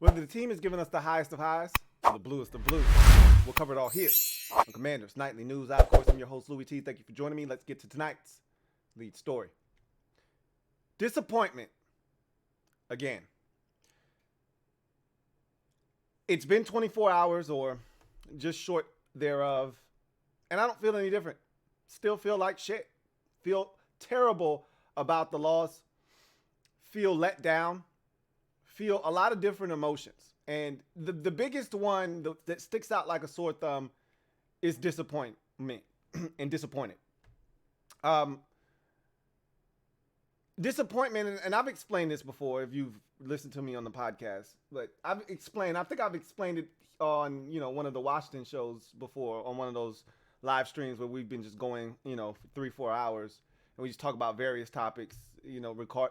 Whether the team is giving us the highest of highs or the bluest of blues, we'll cover it all here on Commanders Nightly News. I, of course, am your host, Louie T. Thank you for joining me. Let's get to tonight's lead story. Disappointment. Again. It's been 24 hours or just short thereof, and I don't feel any different. Still feel like shit. Feel terrible about the loss. Feel let down. Feel a lot of different emotions. And the biggest one that sticks out like a sore thumb is disappointment and disappointed. Disappointment, and I've explained this before if you've listened to me on the podcast, but I think I've explained it on, one of the Washington shows before, on one of those live streams where we've been just going, for 3-4 hours, and we just talk about various topics,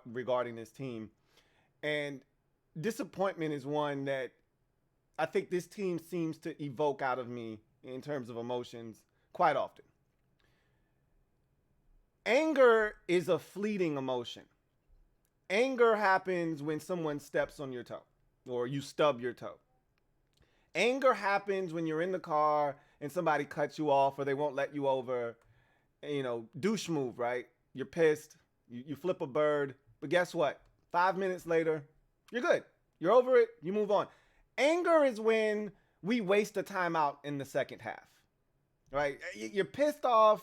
regarding this team. And disappointment is one that I think this team seems to evoke out of me in terms of emotions quite often. Anger is a fleeting emotion. Anger happens when someone steps on your toe or you stub your toe. Anger happens when you're in the car and somebody cuts you off or they won't let you over. Douche move, right? You're pissed. You flip a bird. But guess what? 5 minutes later, you're good. You're over it. You move on. Anger is when we waste a timeout in the second half, right? You're pissed off,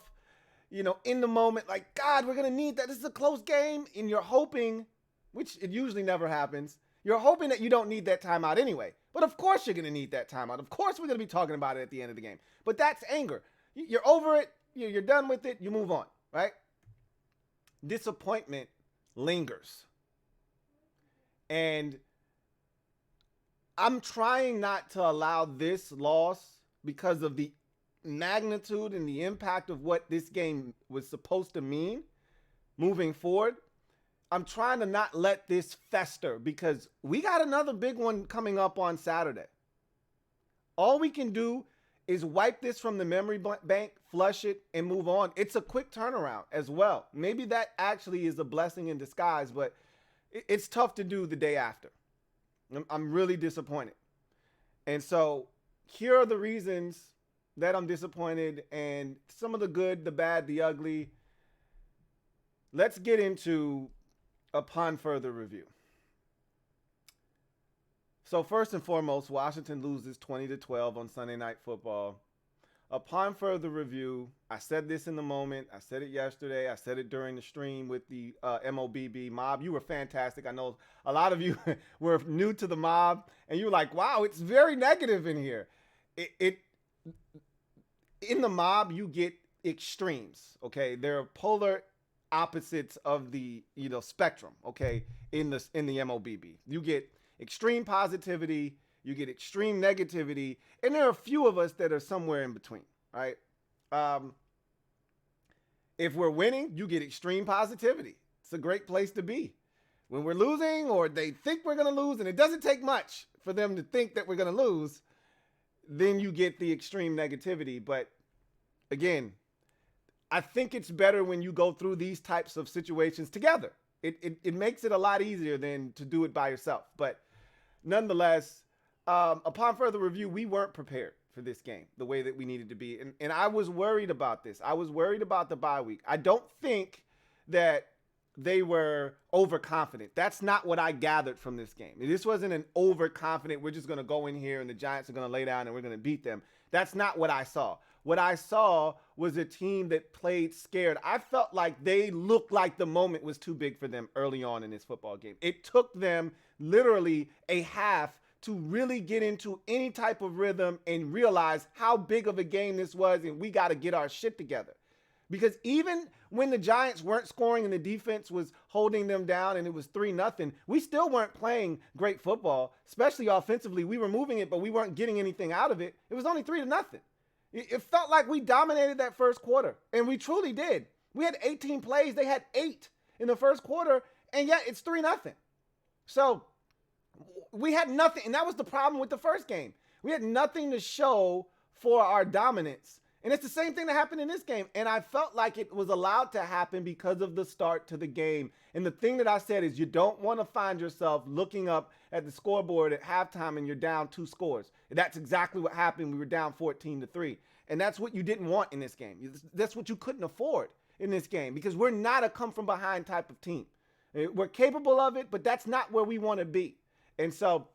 in the moment, like, God, we're going to need that. This is a close game. And you're hoping, which it usually never happens, you're hoping that you don't need that timeout anyway. But of course you're going to need that timeout. Of course we're going to be talking about it at the end of the game. But that's anger. You're over it. You're done with it. You move on, right? Disappointment lingers. And I'm trying not to allow this loss, because of the magnitude and the impact of what this game was supposed to mean moving forward. I'm trying to not let this fester, because we got another big one coming up on Saturday. All we can do is wipe this from the memory bank, flush it, and move on. It's a quick turnaround as well. Maybe that actually is a blessing in disguise, but it's tough to do the day after. I'm really disappointed. And so here are the reasons that I'm disappointed, and some of the good, the bad, the ugly. Let's get into upon further review. So first and foremost, Washington loses 20-12 on Sunday Night Football. Upon further review, I said this in the moment. I said it yesterday. I said it during the stream with the MOBB mob. You were fantastic. I know a lot of you were new to the mob, and you were like, wow, it's very negative in here. In the mob, you get extremes, okay? There are polar opposites of the, spectrum, okay, in the MOBB. You get extreme positivity, you get extreme negativity, and there are a few of us that are somewhere in between, right? If we're winning, you get extreme positivity. It's a great place to be. When we're losing, or they think we're going to lose, and it doesn't take much for them to think that we're going to lose, then you get the extreme negativity. But again, I think it's better when you go through these types of situations together. It makes it a lot easier than to do it by yourself. But nonetheless, upon further review, we weren't prepared for this game the way that we needed to be. And I was worried about this. I was worried about the bye week. I don't think that they were overconfident. That's not what I gathered from this game. This wasn't an overconfident, we're just going to go in here and the Giants are going to lay down and we're going to beat them. That's not what I saw. What I saw was a team that played scared. I felt like they looked like the moment was too big for them early on in this football game. It took them literally a half to really get into any type of rhythm and realize how big of a game this was, and we got to get our shit together. Because even when the Giants weren't scoring and the defense was holding them down and it was 3-0, we still weren't playing great football, especially offensively. We were moving it, but we weren't getting anything out of it. It was only 3-0. It felt like we dominated that first quarter, and we truly did. We had 18 plays. They had 8 in the first quarter, and yet it's 3-0. So we had nothing, and that was the problem with the first game. We had nothing to show for our dominance. And it's the same thing that happened in this game. And I felt like it was allowed to happen because of the start to the game. And the thing that I said is you don't want to find yourself looking up at the scoreboard at halftime and you're down 2 scores. And that's exactly what happened. We were down 14-3. And that's what you didn't want in this game. That's what you couldn't afford in this game because we're not a come from behind type of team. We're capable of it, but that's not where we want to be. And so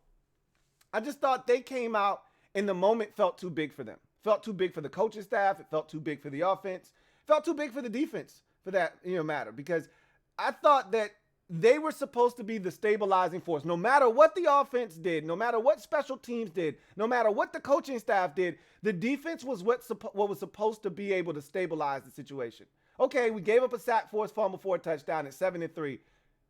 I just thought they came out and the moment felt too big for them. Felt too big for the coaching staff. It felt too big for the offense. Felt too big for the defense for that matter because I thought that they were supposed to be the stabilizing force. No matter what the offense did, no matter what special teams did, no matter what the coaching staff did, the defense was what was supposed to be able to stabilize the situation. Okay, we gave up a sack, forced fumble for a touchdown at 7-3.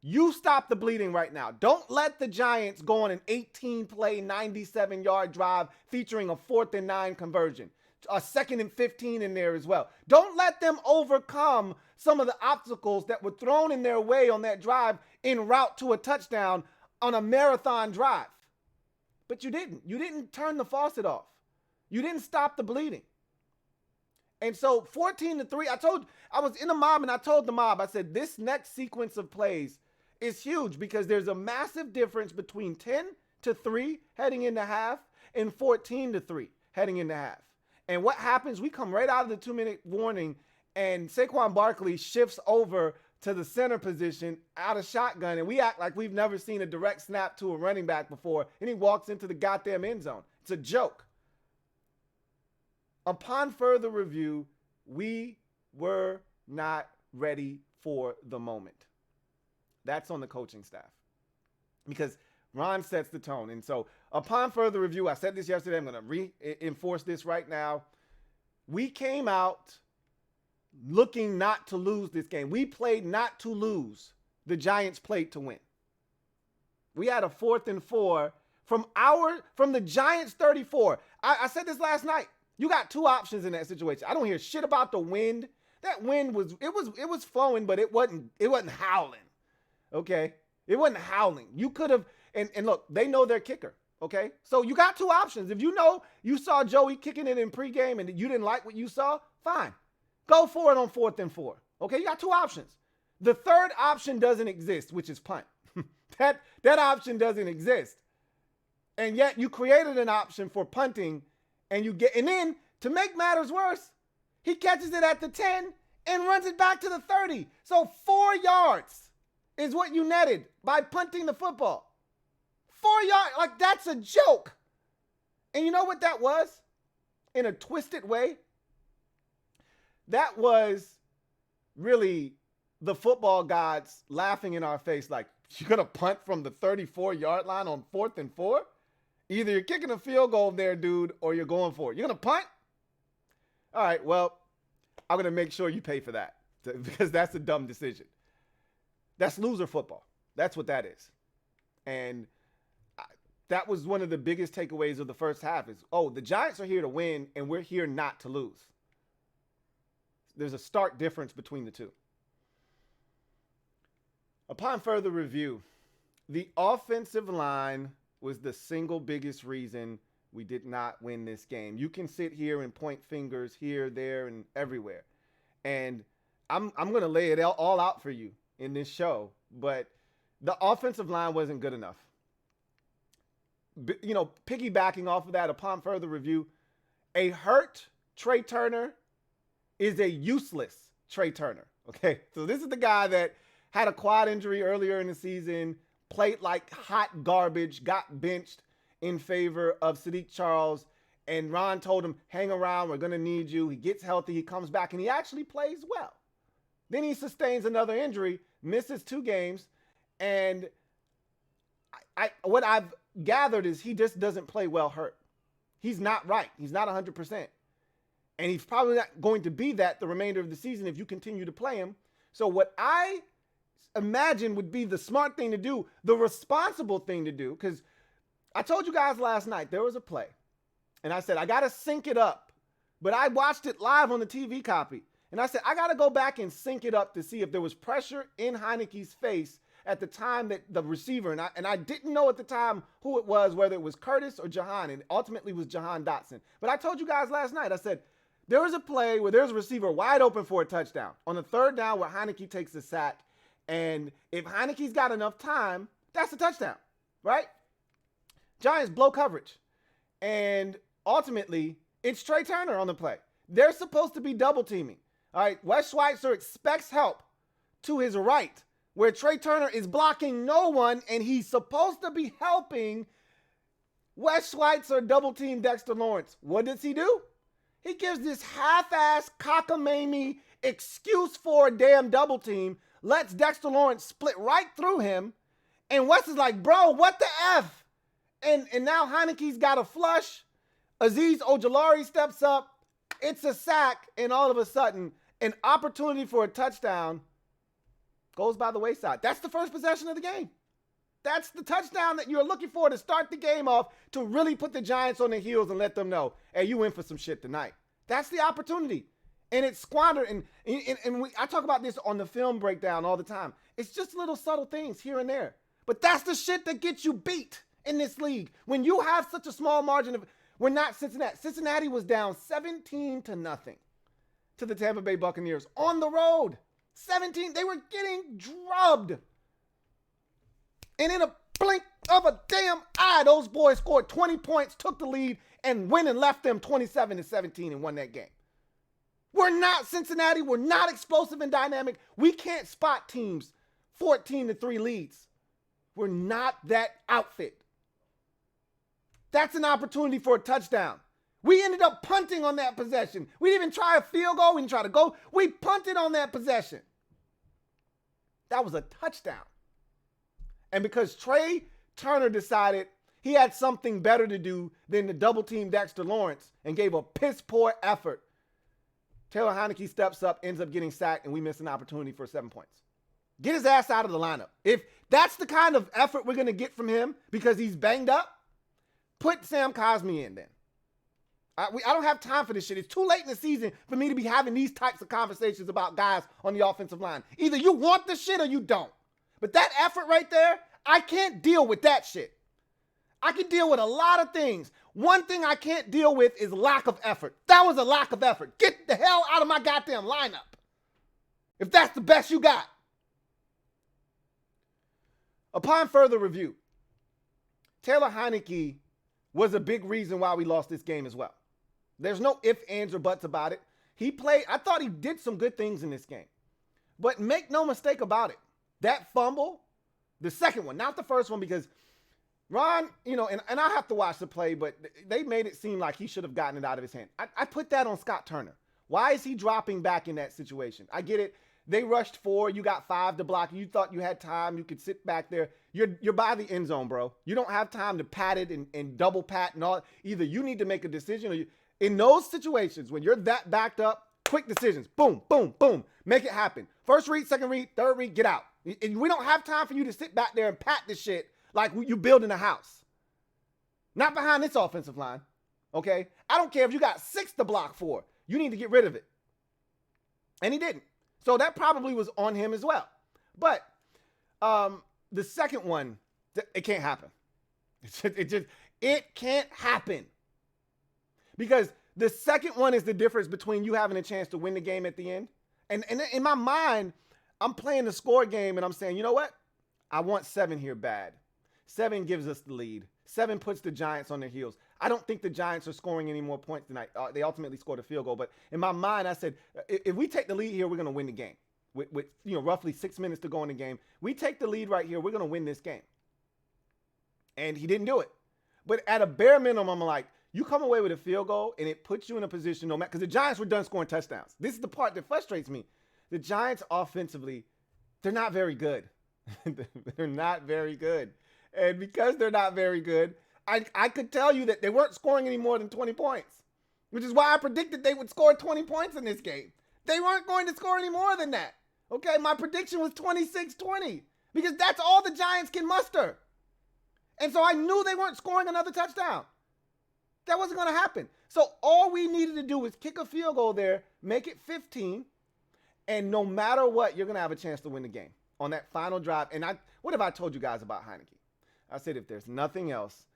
You stop the bleeding right now. Don't let the Giants go on an 18-play, 97-yard drive featuring a 4th and 9 conversion. A 2nd and 15 in there as well. Don't let them overcome some of the obstacles that were thrown in their way on that drive en route to a touchdown on a marathon drive. But you didn't. You didn't turn the faucet off. You didn't stop the bleeding. And so 14-3, I was in the mob and I told the mob, I said, this next sequence of plays is huge because there's a massive difference between 10-3 heading into half and 14-3 heading into half. And what happens, we come right out of the 2-minute warning and Saquon Barkley shifts over to the center position out of shotgun and we act like we've never seen a direct snap to a running back before and he walks into the goddamn end zone. It's a joke. Upon further review, we were not ready for the moment. That's on the coaching staff because Ron sets the tone. And so upon further review, I said this yesterday, I'm going to reinforce this right now. We came out looking not to lose this game. We played not to lose. The Giants played to win. We had a 4th and 4 from the Giants 34. I said this last night. You got 2 options in that situation. I don't hear shit about the wind. That wind was flowing, but it wasn't howling. Okay? It wasn't howling. You could have, and look, they know their kicker. Okay? So you got 2 options. If you know you saw Joey kicking it in pregame and you didn't like what you saw, fine. Go for it on 4th and 4. Okay? You got 2 options. The third option doesn't exist, which is punt. That option doesn't exist. And yet you created an option for punting and then to make matters worse, he catches it at the 10 and runs it back to the 30. So 4 yards is what you netted by punting the football. 4 yards, like that's a joke. And you know what that was? In a twisted way, that was really the football gods laughing in our face like, you're going to punt from the 34-yard line on 4th and 4? Either you're kicking a field goal there, dude, or you're going for it. You're going to punt? All right, well, I'm going to make sure you pay for that because that's a dumb decision. That's loser football. That's what that is. And that was one of the biggest takeaways of the first half is, the Giants are here to win and we're here not to lose. There's a stark difference between the two. Upon further review, the offensive line was the single biggest reason we did not win this game. You can sit here and point fingers here, there, and everywhere. And I'm going to lay it all out for you in this show, but the offensive line wasn't good enough. Piggybacking off of that, upon further review, a hurt Trey Turner is a useless Trey Turner. Okay, so this is the guy that had a quad injury earlier in the season, played like hot garbage, got benched in favor of Sadiq Charles, and Ron told him, hang around, we're going to need you. He gets healthy, he comes back, and he actually plays well. Then he sustains another injury, misses 2 games, and what I've gathered is he just doesn't play well hurt. He's not right. He's not 100%. And he's probably not going to be that the remainder of the season if you continue to play him. So what I imagine would be the smart thing to do, the responsible thing to do, because I told you guys last night there was a play, and I said, I got to sync it up. But I watched it live on the TV copy, and I said, I got to go back and sync it up to see if there was pressure in Heinecke's face at the time that the receiver, and I didn't know at the time who it was, whether it was Curtis or Jahan, and ultimately it was Jahan Dotson. But I told you guys last night, I said, There was a play where there's a receiver wide open for a touchdown. On the third down where Heinecke takes a sack, and if Heineke's got enough time, that's a touchdown, right? Giants blow coverage. And ultimately, it's Trey Turner on the play. They're supposed to be double teaming. All right, Wes Schweitzer expects help to his right, where Trey Turner is blocking no one, and he's supposed to be helping Wes Schweitzer double team Dexter Lawrence. What does he do? He gives this half-ass cockamamie excuse for a damn double team, lets Dexter Lawrence split right through him, and Wes is like, bro, what the F? And now Heineke's got a flush. Azeez Ojulari steps up. It's a sack, and all of a sudden, an opportunity for a touchdown goes by the wayside. That's the first possession of the game. That's the touchdown that you're looking for to start the game off, to really put the Giants on their heels and let them know, hey, you in for some shit tonight. That's the opportunity. And it's squandered. And I talk about this on the film breakdown all the time. It's just little subtle things here and there. But that's the shit that gets you beat in this league. When you have such a small margin of, we're not Cincinnati. Cincinnati was down 17-0 to the Tampa Bay Buccaneers on the road. 17, they were getting drubbed. And in a blink of a damn eye, those boys scored 20 points, took the lead, and went and left them 27-17 and won that game. We're not Cincinnati. We're not explosive and dynamic. We can't spot teams 14-3 leads. We're not that outfit. That's an opportunity for a touchdown. We ended up punting on that possession. We didn't even try a field goal. We didn't try to go. We punted on that possession. That was a touchdown. And because Trey Turner decided he had something better to do than to double team Dexter Lawrence and gave a piss poor effort, Taylor Heinecke steps up, ends up getting sacked, and we miss an opportunity for 7 points. Get his ass out of the lineup. If that's the kind of effort we're going to get from him because he's banged up, put Sam Cosmi in then. I don't have time for this shit. It's too late in the season for me to be having these types of conversations about guys on the offensive line. Either you want the shit or you don't. But that effort right there, I can't deal with that shit. I can deal with a lot of things. One thing I can't deal with is lack of effort. That was a lack of effort. Get the hell out of my goddamn lineup if that's the best you got. Upon further review, Taylor Heinecke was a big reason why we lost this game as well. There's no ifs, ands, or buts about it. He played, I thought he did some good things in this game. But make no mistake about it. That fumble, the second one, not the first one, because Ron, and I have to watch the play, but they made it seem like he should have gotten it out of his hand. I put that on Scott Turner. Why is he dropping back in that situation? I get it. They rushed 4. You got 5 to block. You thought you had time. You could sit back there. You're by the end zone, bro. You don't have time to pat it and double pat and all. Either you need to make a decision, or in those situations when you're that backed up, quick decisions. Boom, boom, boom. Make it happen. First read, second read, third read, get out. We don't have time for you to sit back there and pat this shit like you building a house. Not behind this offensive line, okay? I don't care if you got 6 to block for. You need to get rid of it. And he didn't. So that probably was on him as well. But the second one, it can't happen. It can't happen. Because the second one is the difference between you having a chance to win the game at the end. And in my mind, I'm playing the score game and I'm saying, you know what? I want 7 here bad. 7 gives us the lead. 7 puts the Giants on their heels. I don't think the Giants are scoring any more points tonight. They ultimately scored a field goal. But in my mind, I said, if we take the lead here, we're going to win the game. With roughly 6 minutes to go in the game. We take the lead right here, we're going to win this game. And he didn't do it. But at a bare minimum, I'm like, you come away with a field goal and it puts you in a position, no matter, because the Giants were done scoring touchdowns. This is the part that frustrates me. The Giants offensively, they're not very good. They're not very good. And because they're not very good, I could tell you that they weren't scoring any more than 20 points, which is why I predicted they would score 20 points in this game. They weren't going to score any more than that. Okay, my prediction was 26-20 because that's all the Giants can muster. And so I knew they weren't scoring another touchdown. That wasn't going to happen. So all we needed to do was kick a field goal there, make it 15, and no matter what, you're going to have a chance to win the game on that final drive. And what have I told you guys about Heinecke? I said, if there's nothing else,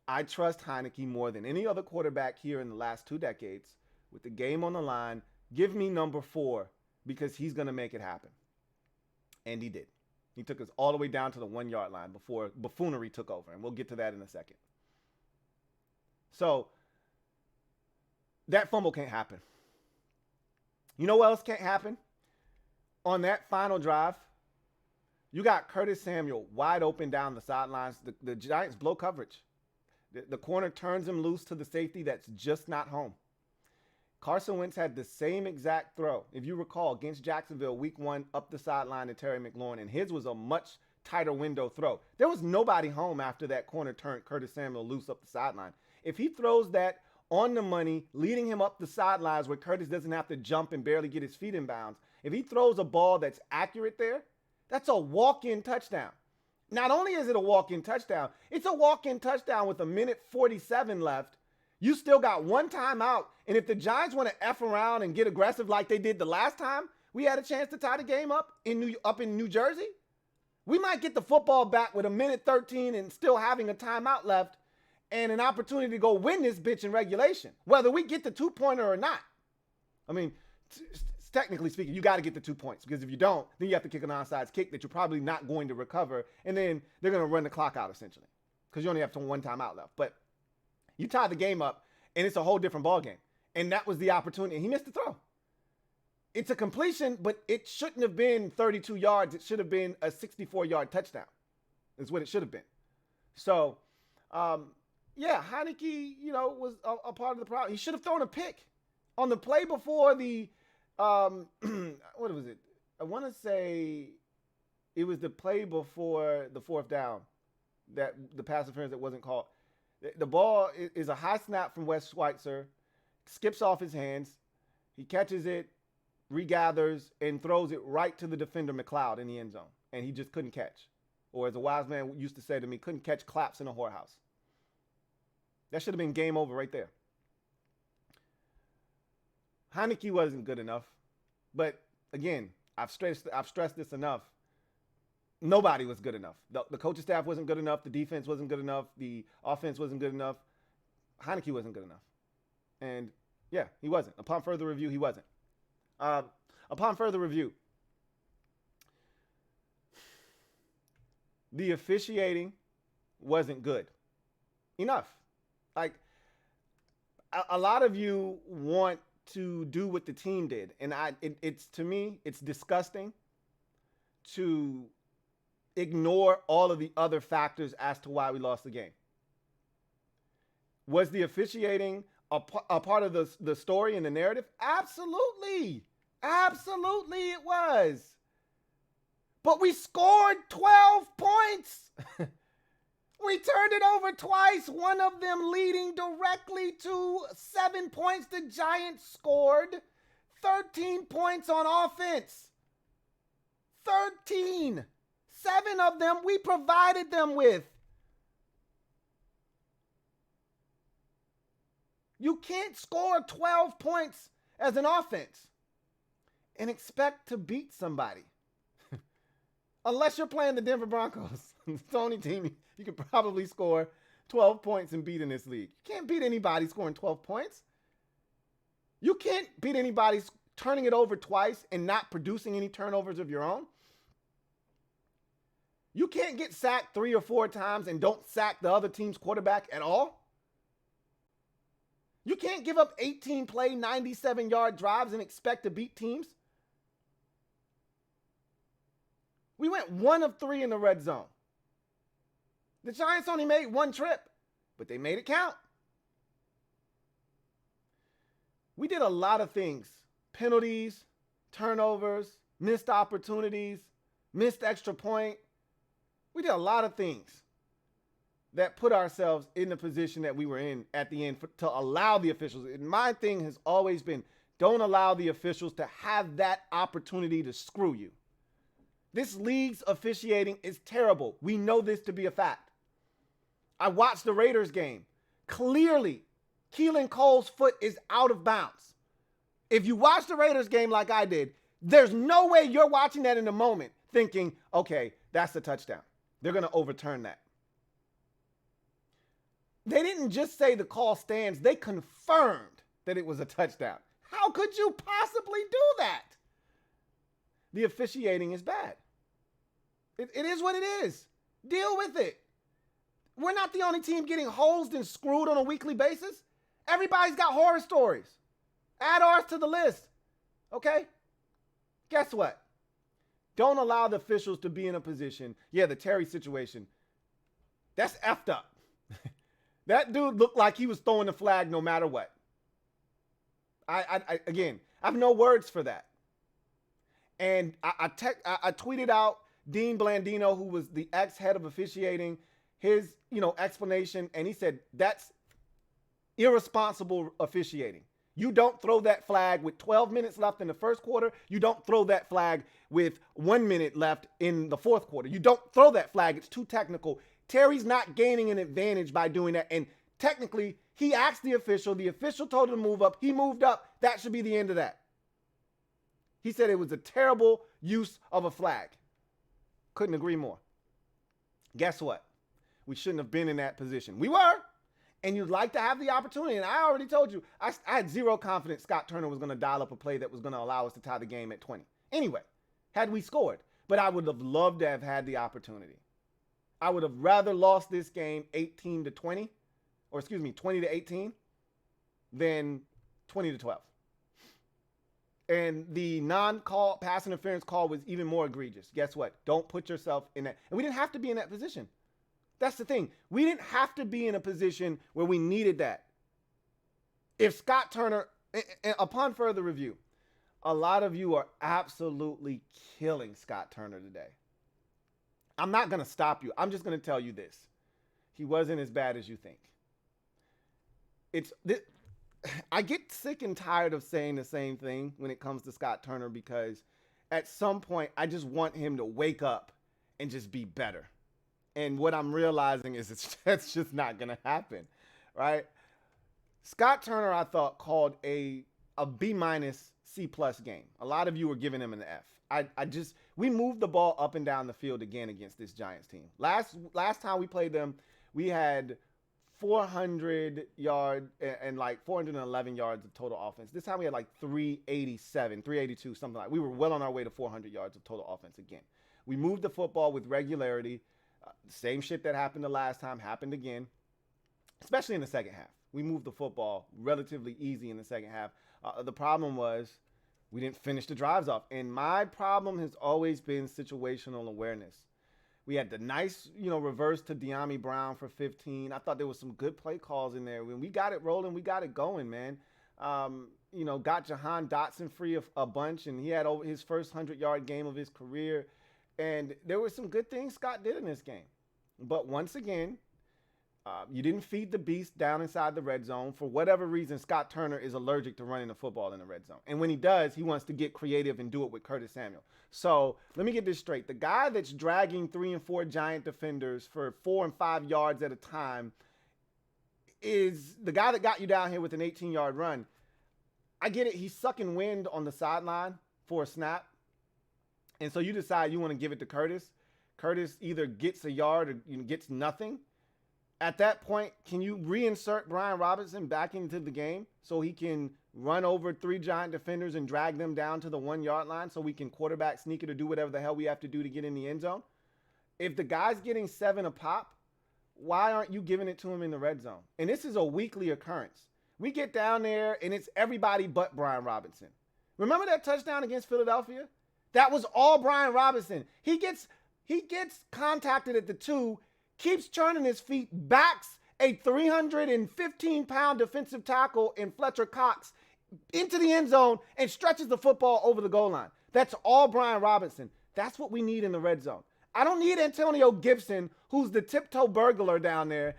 I trust Heinecke more than any other quarterback here in the last 2 decades with the game on the line, give me number 4 because he's going to make it happen. And he did. He took us all the way down to the 1-yard line before buffoonery took over, and we'll get to that in a second. So that fumble can't happen. You know what else can't happen? On that final drive, you got Curtis Samuel wide open down the sidelines. The Giants blow coverage. The corner turns him loose to the safety that's just not home. Carson Wentz had the same exact throw, if you recall, against Jacksonville week 1 up the sideline to Terry McLaurin, and his was a much tighter window throw. There was nobody home after that corner turned Curtis Samuel loose up the sideline. If he throws that on the money, leading him up the sidelines where Curtis doesn't have to jump and barely get his feet in bounds, if he throws a ball that's accurate there, that's a walk-in touchdown. Not only is it a walk-in touchdown, it's a walk-in touchdown with 1:47 left. You still got one timeout. And if the Giants want to F around and get aggressive like they did the last time we had a chance to tie the game up in New Jersey, we might get the football back with 1:13 and still having a timeout left and an opportunity to go win this bitch in regulation, whether we get the 2-pointer or not. I mean, technically speaking, you got to get the 2 points, because if you don't, then you have to kick an onside kick that you're probably not going to recover, and then they're going to run the clock out essentially because you only have one timeout left. But you tie the game up, and it's a whole different ballgame. And that was the opportunity. He missed the throw. It's a completion, but it shouldn't have been 32 yards. It should have been a 64-yard touchdown is what it should have been. So, yeah, Heinecke, was a part of the problem. He should have thrown a pick on the play before the what was it? I want to say it was the play before the 4th down that the pass interference that wasn't called. The ball is a high snap from Wes Schweitzer, skips off his hands. He catches it, regathers, and throws it right to the defender, McLeod, in the end zone. And he just couldn't catch. Or as a wise man used to say to me, couldn't catch claps in a whorehouse. That should have been game over right there. Heinecke wasn't good enough. But again, I've stressed this enough. Nobody was good enough. The coaching staff wasn't good enough. The defense wasn't good enough. The offense wasn't good enough. Heinecke wasn't good enough. And yeah, he wasn't. Upon further review, he wasn't. Upon further review, the officiating wasn't good enough. Like, a lot of you want to do what the team did. And it's to me, it's disgusting to ignore all of the other factors as to why we lost the game. Was the officiating a part of the story and the narrative? Absolutely. Absolutely it was. But we scored 12 points. We turned it over twice, one of them leading directly to 7 points. The Giants scored 13 points on offense. 13. 7 of them we provided them with. You can't score 12 points as an offense and expect to beat somebody. Unless you're playing the Denver Broncos. It's the only team you could probably score 12 points and beat in this league. You can't beat anybody scoring 12 points. You can't beat anybody turning it over twice and not producing any turnovers of your own. You can't get sacked 3 or 4 times and don't sack the other team's quarterback at all. You can't give up 18-play, 97-yard drives and expect to beat teams. We went 1 of 3 in the red zone. The Giants only made 1 trip, but they made it count. We did a lot of things. Penalties, turnovers, missed opportunities, missed extra point. We did a lot of things that put ourselves in the position that we were in at the end to allow the officials. And my thing has always been, don't allow the officials to have that opportunity to screw you. This league's officiating is terrible. We know this to be a fact. I watched the Raiders game. Clearly, Keelan Cole's foot is out of bounds. If you watch the Raiders game like I did, there's no way you're watching that in the moment thinking, okay, that's a touchdown. They're going to overturn that. They didn't just say the call stands. They confirmed that it was a touchdown. How could you possibly do that? The officiating is bad. It is what it is. Deal with it. We're not the only team getting hosed and screwed on a weekly basis. Everybody's got horror stories. Add ours to the list. Okay? Guess what? Don't allow the officials to be in a position. Yeah, the Terry situation. That's effed up. That dude looked like he was throwing the flag no matter what. Again, I have no words for that. And I tweeted out Dean Blandino, who was the ex-head of officiating, his, explanation, and he said, that's irresponsible officiating. You don't throw that flag with 12 minutes left in the first quarter. You don't throw that flag with 1 minute left in the fourth quarter. You don't throw that flag. It's too technical. Terry's not gaining an advantage by doing that. And technically, he asked the official. The official told him to move up. He moved up. That should be the end of that. He said it was a terrible use of a flag. Couldn't agree more. Guess what? We shouldn't have been in that position. We were. And you'd like to have the opportunity. And I already told you, I had zero confidence Scott Turner was going to dial up a play that was going to allow us to tie the game at 20. Anyway, had we scored. But I would have loved to have had the opportunity. I would have rather lost this game 18-20, or 20-18, than 20-12. And the non-call pass interference call was even more egregious. Guess what? Don't put yourself in that. And we didn't have to be in that position. That's the thing. We didn't have to be in a position where we needed that. If Scott Turner, upon further review, a lot of you are absolutely killing Scott Turner today. I'm not going to stop you. I'm just going to tell you this. He wasn't as bad as you think. I get sick and tired of saying the same thing when it comes to Scott Turner, because at some point I just want him to wake up and just be better. And what I'm realizing is that's just not going to happen, right? Scott Turner, I thought, called a B- C+ game. A lot of you were giving him an F. We moved the ball up and down the field again against this Giants team. Last time we played them, we had 400 yards and like 411 yards of total offense. This time we had like 387, 382, something like that. We were well on our way to 400 yards of total offense again. We moved the football with regularity. Same shit that happened the last time happened again, especially in the second half. We moved the football relatively easy in the second half. The problem was we didn't finish the drives off. And my problem has always been situational awareness. We had the nice, reverse to De'Ami Brown for 15. I thought there was some good play calls in there. When we got it rolling, we got it going, man. Got Jahan Dotson free a bunch, and he had over his first 100-yard game of his career. And there were some good things Scott did in this game. But once again, you didn't feed the beast down inside the red zone. For whatever reason, Scott Turner is allergic to running the football in the red zone. And when he does, he wants to get creative and do it with Curtis Samuel. So let me get this straight. The guy that's dragging 3 and 4 Giant defenders for 4 and 5 yards at a time is the guy that got you down here with an 18-yard run. I get it. He's sucking wind on the sideline for a snap. And so you decide you want to give it to Curtis. Curtis either gets a yard or gets nothing. At that point, can you reinsert Brian Robinson back into the game so he can run over 3 Giant defenders and drag them down to the 1-yard line so we can quarterback sneak it or do whatever the hell we have to do to get in the end zone? If the guy's getting 7 a pop, why aren't you giving it to him in the red zone? And this is a weekly occurrence. We get down there and it's everybody but Brian Robinson. Remember that touchdown against Philadelphia? That was all Brian Robinson. He gets contacted at the 2, keeps turning his feet, backs a 315-pound defensive tackle in Fletcher Cox into the end zone and stretches the football over the goal line. That's all Brian Robinson. That's what we need in the red zone. I don't need Antonio Gibson, who's the tiptoe burglar down there,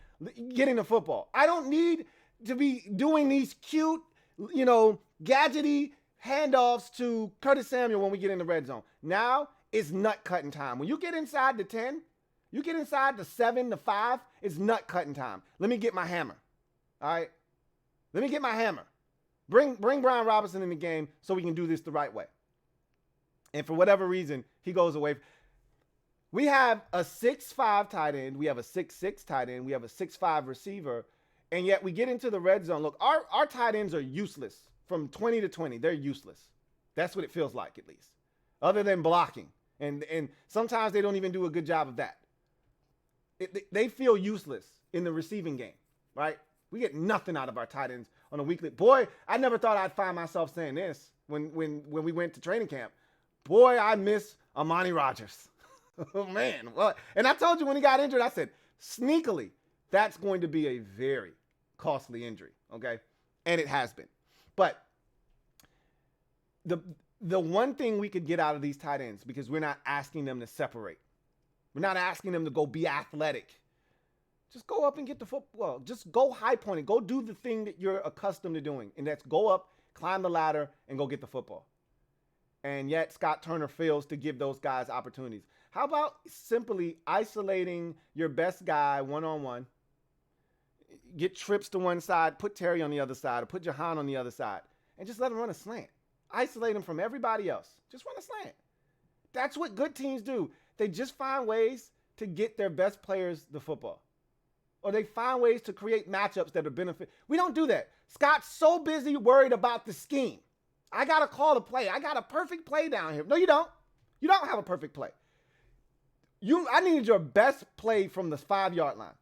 getting the football. I don't need to be doing these cute, gadgety handoffs to Curtis Samuel when we get in the red zone. Now it's nut cutting time. When you get inside the 10, you get inside the 7, the 5, it's nut cutting time. Let me get my hammer. All right? Let me get my hammer. Bring Brian Robinson in the game so we can do this the right way. And for whatever reason, he goes away. We have a 6'5" tight end. We have a 6'6" tight end. We have a 6'5" receiver. And yet we get into the red zone. Look, our tight ends are useless from 20 to 20, they're useless. That's what it feels like, at least. Other than blocking. And sometimes they don't even do a good job of that. They feel useless in the receiving game, right? We get nothing out of our tight ends on a weekly. Boy, I never thought I'd find myself saying this when we went to training camp. Boy, I miss Amani Rodgers. Oh, man. Well, and I told you when he got injured, I said, sneakily, that's going to be a very costly injury, okay? And it has been. But the one thing we could get out of these tight ends, because we're not asking them to separate. We're not asking them to go be athletic. Just go up and get the football. Just go high pointing. Go do the thing that you're accustomed to doing. And that's go up, climb the ladder, and go get the football. And yet Scott Turner fails to give those guys opportunities. How about simply isolating your best guy one-on-one, get trips to one side, put Terry on the other side, or put Jahan on the other side, and just let him run a slant. Isolate him from everybody else. Just run a slant. That's what good teams do. They just find ways to get their best players the football. Or they find ways to create matchups that are benefit. We don't do that. Scott's so busy worried about the scheme. I got to call a play. I got a perfect play down here. No, you don't. You don't have a perfect play. I needed your best play from the 5-yard line.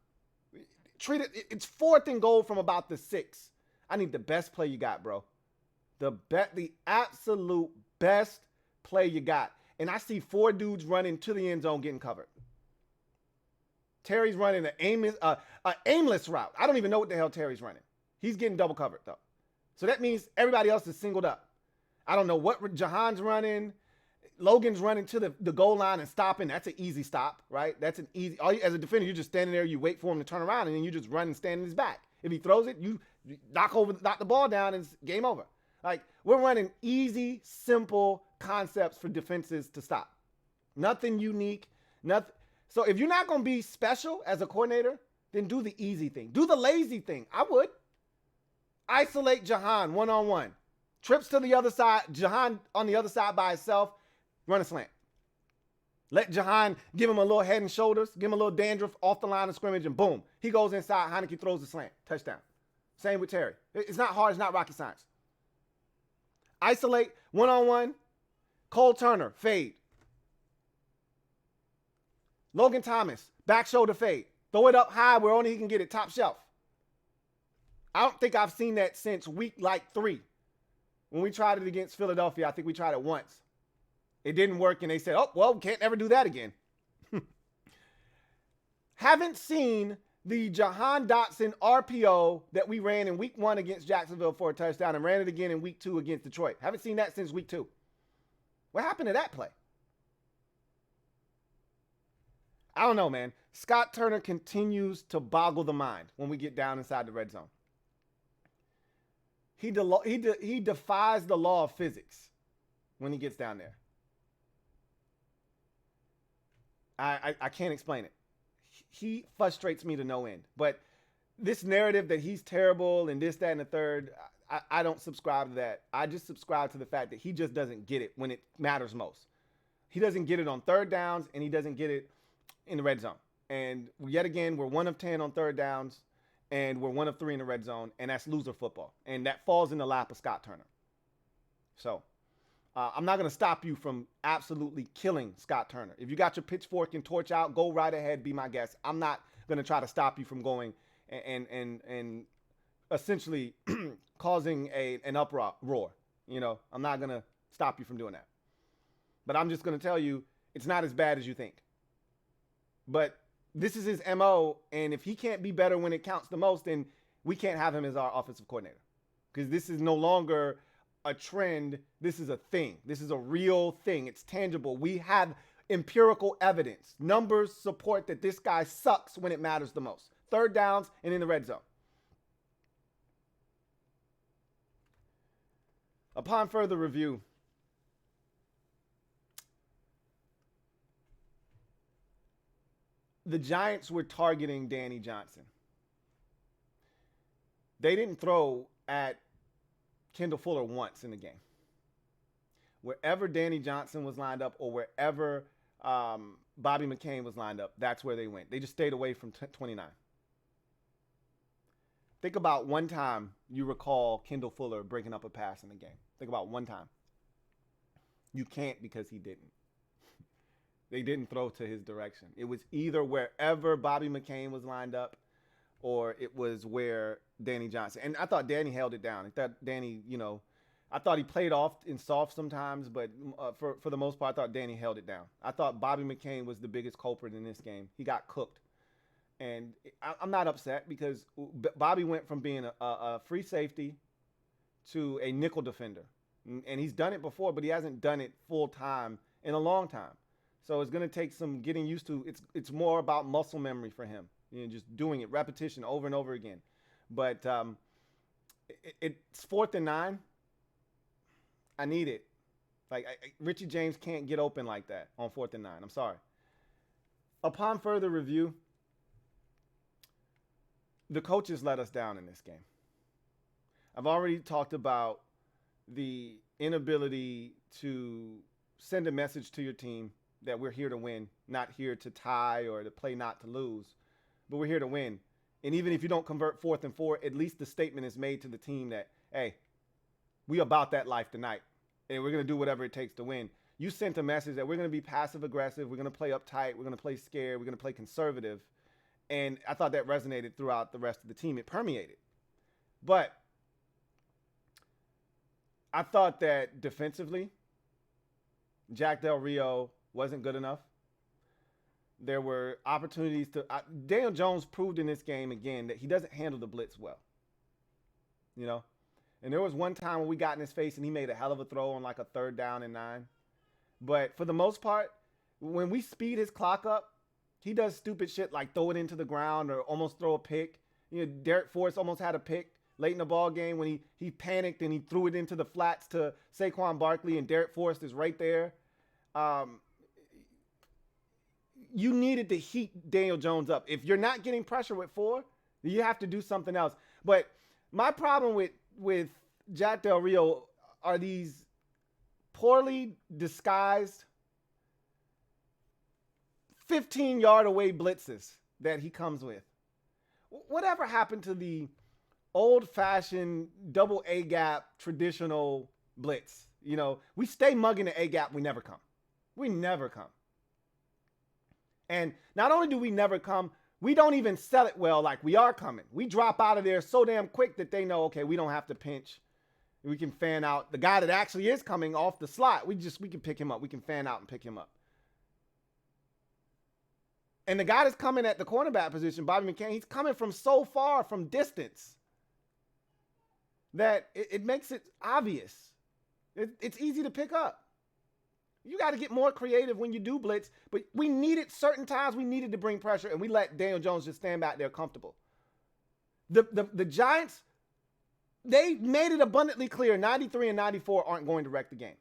Treat it. It's 4th and goal from about the 6. I need the best play you got, bro. The absolute best play you got. And I see 4 dudes running to the end zone getting covered. Terry's running an aimless route. I don't even know what the hell Terry's running. He's getting double covered, though. So that means everybody else is singled up. I don't know what Jahan's running. Logan's running to the goal line and stopping. That's an easy stop, right? That's an easy. As a defender, you're just standing there. You wait for him to turn around, and then you just run and stand in his back. If he throws it, you knock the ball down, and it's game over. Like, we're running easy, simple concepts for defenses to stop. Nothing unique. Nothing. So if you're not going to be special as a coordinator, then do the easy thing. Do the lazy thing. I would. Isolate Jahan one-on-one. Trips to the other side. Jahan on the other side by himself. Run a slant. Let Jahan give him a little head and shoulders. Give him a little dandruff off the line of scrimmage, and boom. He goes inside. Heinecke throws the slant. Touchdown. Same with Terry. It's not hard. It's not rocket science. Isolate one-on-one. Cole Turner, fade. Logan Thomas, back shoulder fade. Throw it up high where only he can get it, top shelf. I don't think I've seen that since week 3. When we tried it against Philadelphia, I think we tried it once. It didn't work, and they said, oh, well, can't ever do that again. Haven't seen the Jahan Dotson RPO that we ran in week 1 against Jacksonville for a touchdown and ran it again in week 2 against Detroit. Haven't seen that since week 2. What happened to that play? I don't know, man. Scott Turner continues to boggle the mind when we get down inside the red zone. He defies the law of physics when he gets down there. I can't explain it. He frustrates me to no end. But this narrative that he's terrible and this, that, and the third, I don't subscribe to that. I just subscribe to the fact that he just doesn't get it when it matters most. He doesn't get it on third downs, and he doesn't get it in the red zone. And yet again, we're 1 of 10 on third downs, and we're 1 of 3 in the red zone, and that's loser football. And that falls in the lap of Scott Turner. So I'm not going to stop you from absolutely killing Scott Turner. If you got your pitchfork and torch out, go right ahead, be my guest. I'm not going to try to stop you from going and essentially causing an uproar. You know, I'm not going to stop you from doing that. But I'm just going to tell you, it's not as bad as you think. But this is his MO, and if he can't be better when it counts the most, then we can't have him as our offensive coordinator. Because this is no longer a trend. This is a thing. This is a real thing. It's tangible. We have empirical evidence. Numbers support that this guy sucks when it matters the most. Third downs and in the red zone. Upon further review, the Giants were targeting Danny Johnson. They didn't throw at Kendall Fuller once in the game. Wherever Danny Johnson was lined up or wherever Bobby McCain was lined up, that's where they went. They just stayed away from 29. Think about one time you recall Kendall Fuller breaking up a pass in the game. Think about one time. You can't because he didn't. They didn't throw to his direction. It was either wherever Bobby McCain was lined up or it was where Danny Johnson. And I thought Danny held it down. I thought Danny, I thought he played off in soft sometimes, but for the most part, I thought Danny held it down. I thought Bobby McCain was the biggest culprit in this game. He got cooked. And I'm not upset because Bobby went from being a free safety to a nickel defender. And he's done it before, but he hasn't done it full time in a long time. So it's going to take some getting used to. It's more about muscle memory for him, just doing it, repetition over and over again. But it's 4th and 9. I need it. Like Richie James can't get open like that on 4th and 9. I'm sorry. Upon further review, the coaches let us down in this game. I've already talked about the inability to send a message to your team that we're here to win, not here to tie or to play not to lose, but we're here to win. And even if you don't convert 4th and 4, at least the statement is made to the team that, hey, we about that life tonight, and we're going to do whatever it takes to win. You sent a message that we're going to be passive aggressive, we're going to play uptight, we're going to play scared, we're going to play conservative. And I thought that resonated throughout the rest of the team. It permeated. But I thought that defensively, Jack Del Rio wasn't good enough. There were opportunities to Daniel Jones proved in this game again that he doesn't handle the blitz well. And there was one time when we got in his face and he made a hell of a throw on like a 3rd down and 9. But for the most part, when we speed his clock up, he does stupid shit like throw it into the ground or almost throw a pick. Derek Forrest almost had a pick late in the ball game when he panicked and he threw it into the flats to Saquon Barkley, and Derek Forrest is right there. You needed to heat Daniel Jones up. If you're not getting pressure with 4, you have to do something else. But my problem with Jack Del Rio are these poorly disguised 15-yard away blitzes that he comes with. Whatever happened to the old-fashioned double A-gap traditional blitz? We stay mugging the A-gap, we never come. We never come. And not only do we never come, we don't even sell it well like we are coming. We drop out of there so damn quick that they know, okay, we don't have to pinch. We can fan out. The guy that actually is coming off the slot, we can pick him up. We can fan out and pick him up. And the guy that's coming at the cornerback position, Bobby McCain, he's coming from so far from distance that it makes it obvious. It's easy to pick up. You got to get more creative when you do blitz, but certain times we needed to bring pressure, and we let Daniel Jones just stand back there comfortable. The Giants, they made it abundantly clear 93 and 94 aren't going to wreck the game.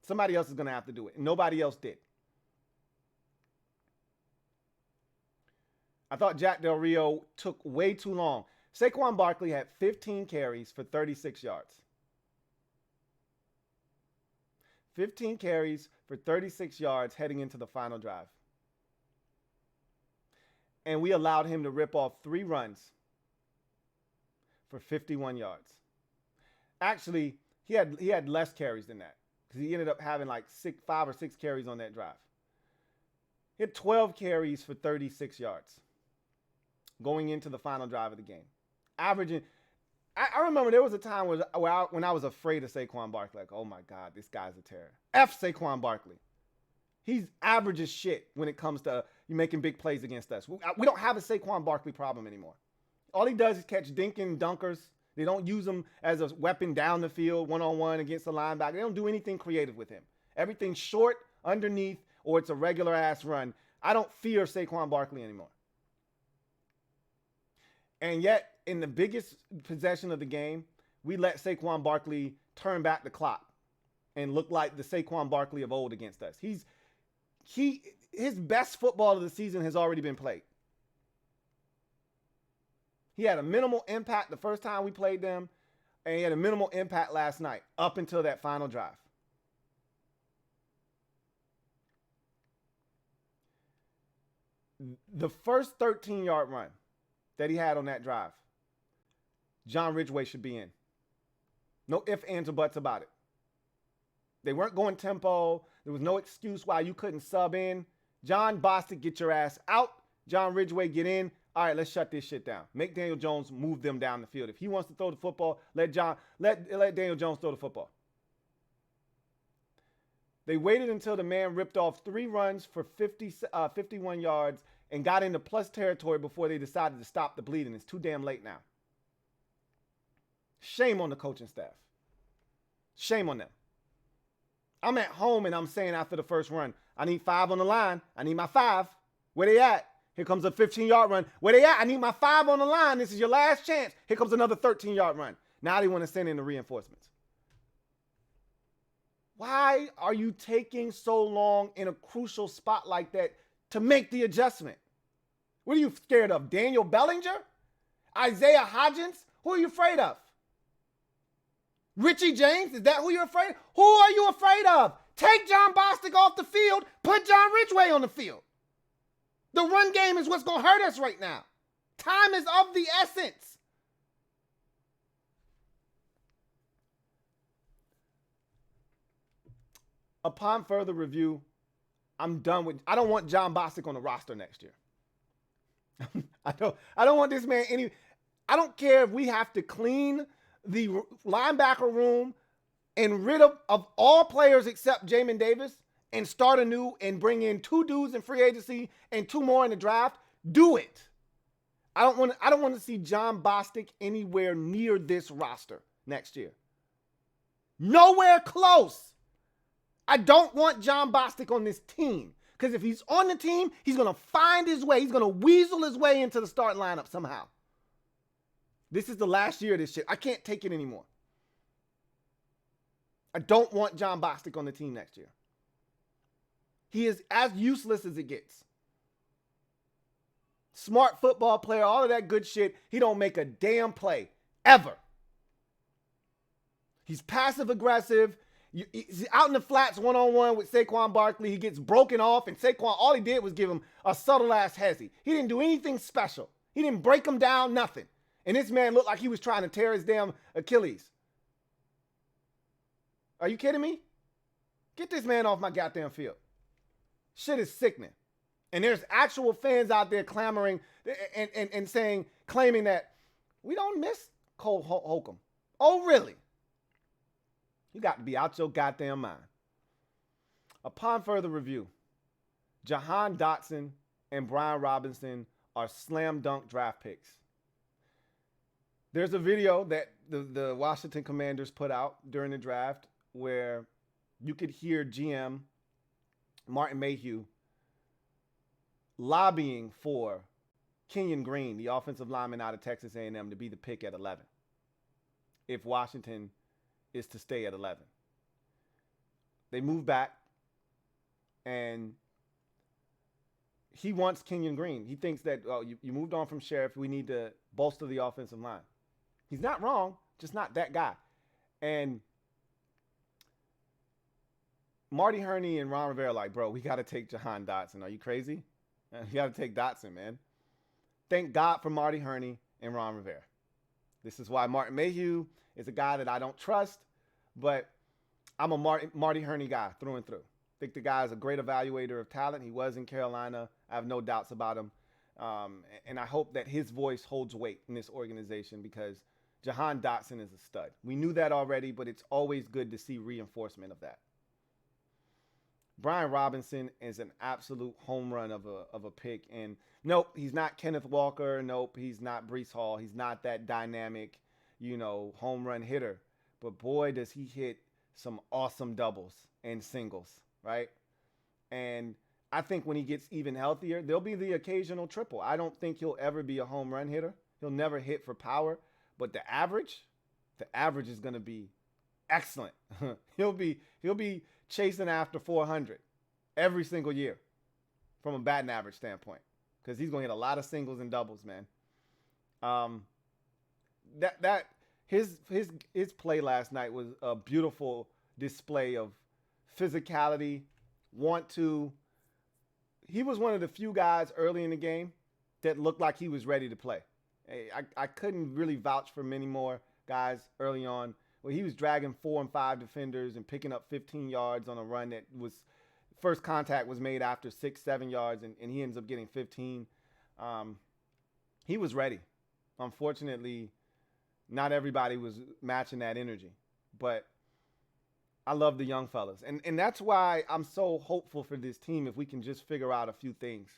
Somebody else is going to have to do it, and nobody else did. I thought Jack Del Rio took way too long. Saquon Barkley had 15 carries for 36 yards. 15 carries for 36 yards heading into the final drive. And we allowed him to rip off 3 runs for 51 yards. Actually, he had less carries than that because he ended up having like 5 or 6 carries on that drive. He had 12 carries for 36 yards going into the final drive of the game. Averaging, I remember there was a time when I was afraid of Saquon Barkley. Like, oh my God, this guy's a terror. F Saquon Barkley. He's average as shit when it comes to you making big plays against us. We don't have a Saquon Barkley problem anymore. All he does is catch dinking dunkers. They don't use him as a weapon down the field, one-on-one against the linebacker. They don't do anything creative with him. Everything's short, underneath, or it's a regular-ass run. I don't fear Saquon Barkley anymore. And yet, in the biggest possession of the game, we let Saquon Barkley turn back the clock and look like the Saquon Barkley of old against us. His best football of the season has already been played. He had a minimal impact the first time we played them, and he had a minimal impact last night up until that final drive. The first 13-yard run that he had on that drive, John Ridgeway should be in. No ifs, ands, or buts about it. They weren't going tempo. There was no excuse why you couldn't sub in. John Bostic, get your ass out. John Ridgeway, get in. All right, let's shut this shit down. Make Daniel Jones move them down the field. If he wants to throw the football, let Daniel Jones throw the football. They waited until the man ripped off 3 runs for 51 yards and got into plus territory before they decided to stop the bleeding. It's too damn late now. Shame on the coaching staff. Shame on them. I'm at home and I'm saying after the first run, I need 5 on the line. I need my 5. Where they at? Here comes a 15-yard run. Where they at? I need my 5 on the line. This is your last chance. Here comes another 13-yard run. Now they want to send in the reinforcements. Why are you taking so long in a crucial spot like that to make the adjustment? What are you scared of? Daniel Bellinger? Isaiah Hodgins? Who are you afraid of? Richie James? Is that who you're afraid of? Who are you afraid of? Take John Bostic off the field. Put John Ridgeway on the field. The run game is what's going to hurt us right now. Time is of the essence. Upon further review, I'm done with. I don't want John Bostic on the roster next year. I don't want this man any. I don't care if we have to clean the linebacker room and rid of all players except Jamin Davis and start anew and bring in 2 dudes in free agency and 2 more in the draft. Do it. I don't want to see John Bostic anywhere near this roster next year. Nowhere close. I don't want John Bostic on this team. Because if he's on the team, he's going to find his way. He's going to weasel his way into the starting lineup somehow. This is the last year of this shit. I can't take it anymore. I don't want John Bostic on the team next year. He is as useless as it gets. Smart football player, all of that good shit. He don't make a damn play. Ever. He's passive aggressive. He's out in the flats one-on-one with Saquon Barkley. He gets broken off, and Saquon, all he did was give him a subtle-ass hezzy. He didn't do anything special. He didn't break him down, nothing. And this man looked like he was trying to tear his damn Achilles. Are you kidding me? Get this man off my goddamn field. Shit is sickening. And there's actual fans out there clamoring and saying, claiming that we don't miss Cole Holcomb. Oh, really? You got to be out your goddamn mind. Upon further review, Jahan Dotson and Brian Robinson are slam dunk draft picks. There's a video that the Washington Commanders put out during the draft where you could hear GM Martin Mayhew lobbying for Kenyon Green, the offensive lineman out of Texas A&M, to be the pick at 11 if Washington is to stay at 11. They move back, and he wants Kenyon Green. He thinks that, oh, you moved on from Sheriff. We need to bolster the offensive line. He's not wrong, just not that guy. And Marty Herney and Ron Rivera are like, bro, we got to take Jahan Dotson. Are you crazy? We got to take Dotson, man. Thank God for Marty Herney and Ron Rivera. This is why Martin Mayhew is a guy that I don't trust, but I'm a Marty Herney guy through and through. I think the guy is a great evaluator of talent. He was in Carolina. I have no doubts about him. And I hope that his voice holds weight in this organization because Jahan Dotson is a stud. We knew that already, but it's always good to see reinforcement of that. Brian Robinson is an absolute home run of a pick. And nope, he's not Kenneth Walker. Nope, he's not Breece Hall. He's not that dynamic, home run hitter. But boy, does he hit some awesome doubles and singles, right? And I think when he gets even healthier, there'll be the occasional triple. I don't think he'll ever be a home run hitter. He'll never hit for power. But the average is going to be excellent. He'll be chasing after 400 every single year from a batting average standpoint because he's going to hit a lot of singles and doubles, man. His play last night was a beautiful display of physicality, he was one of the few guys early in the game that looked like he was ready to play. I couldn't really vouch for many more guys early on. Well, he was dragging 4 and 5 defenders and picking up 15 yards on a run that was first contact was made after 6, 7 yards, and he ends up getting 15. He was ready. Unfortunately, not everybody was matching that energy, but I love the young fellas. And that's why I'm so hopeful for this team if we can just figure out a few things,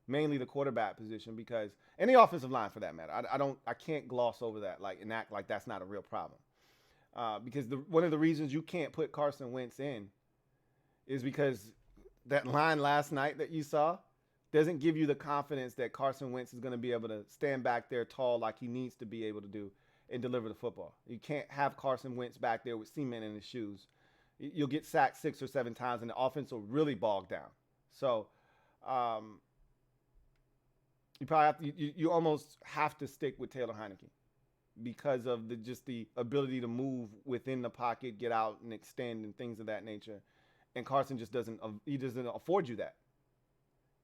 mainly the quarterback position, because and the offensive line for that matter. I can't gloss over that and act like that's not a real problem. Because one of the reasons you can't put Carson Wentz in is because that line last night that you saw doesn't give you the confidence that Carson Wentz is going to be able to stand back there tall like he needs to be able to do and deliver the football. You can't have Carson Wentz back there with cement in his shoes. You'll get sacked 6 or 7 times, and the offense will really bog down. So you probably have to, you almost have to stick with Taylor Heinecke because of the ability to move within the pocket, get out and extend and things of that nature. And Carson just doesn't afford you that